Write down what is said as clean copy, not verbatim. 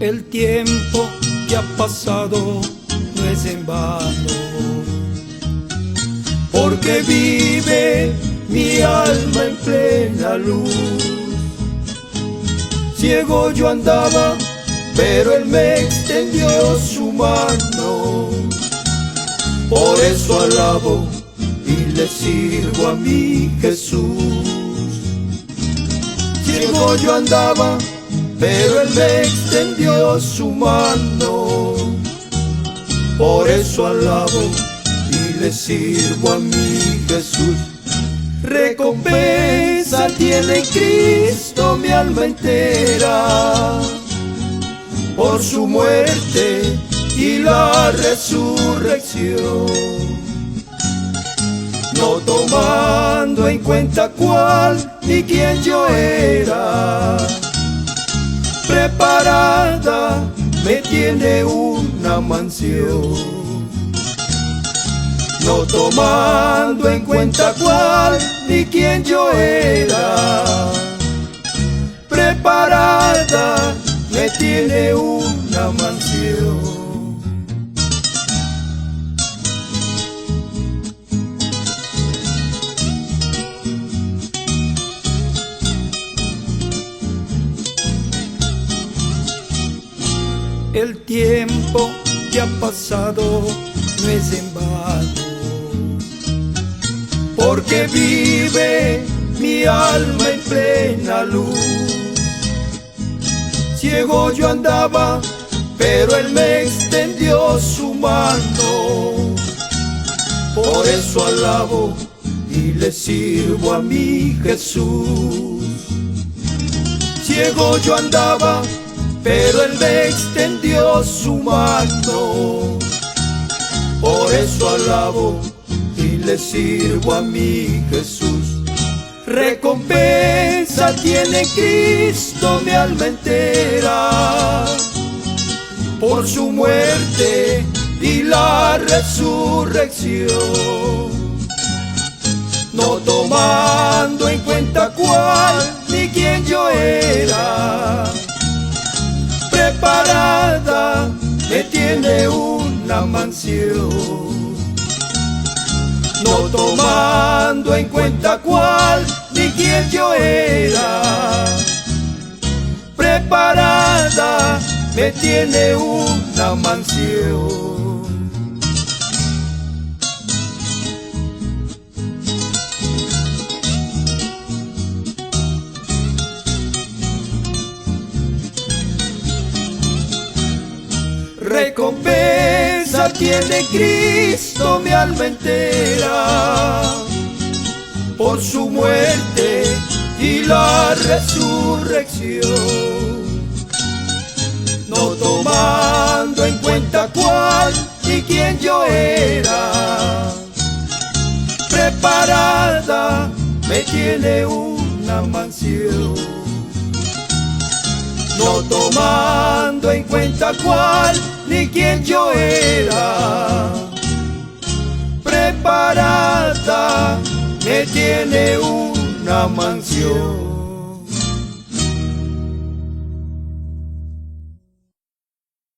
El tiempo que ha pasado no es en vano, porque vive mi alma en plena luz. Ciego yo andaba, pero Él me extendió su mano. Por eso alabo y le sirvo a mi Jesús. Ciego yo andaba, pero Él me extendió su mano. Por eso alabo y le sirvo a mi Jesús. Recompensa tiene en Cristo mi alma entera, por su muerte y la resurrección, no tomando en cuenta cuál ni quién yo era. Preparada me tiene una mansión, no tomando en cuenta cuál ni quién yo era. Preparada me tiene una mansión. El tiempo que ha pasado no es en vano, porque vive mi alma en plena luz. Ciego yo andaba, pero Él me extendió su mano. Por eso alabo y le sirvo a mi Jesús. Ciego yo andaba, pero Él me extendió su mano. Por eso alabo y le sirvo a mi Jesús. Recompensa tiene en Cristo mi alma entera, por su muerte y la resurrección, no tomando en cuenta cuál ni quién yo era. Preparada me tiene una mansión, no tomando en cuenta cuál ni quién yo era. Preparada me tiene una mansión. Recompensa tiene en Cristo mi alma entera, por su muerte y la resurrección, no tomando en cuenta cuál ni quién yo era. Preparada me tiene una mansión, no tomando en cuenta cuál ni quién yo era. Preparada me tiene una mansión.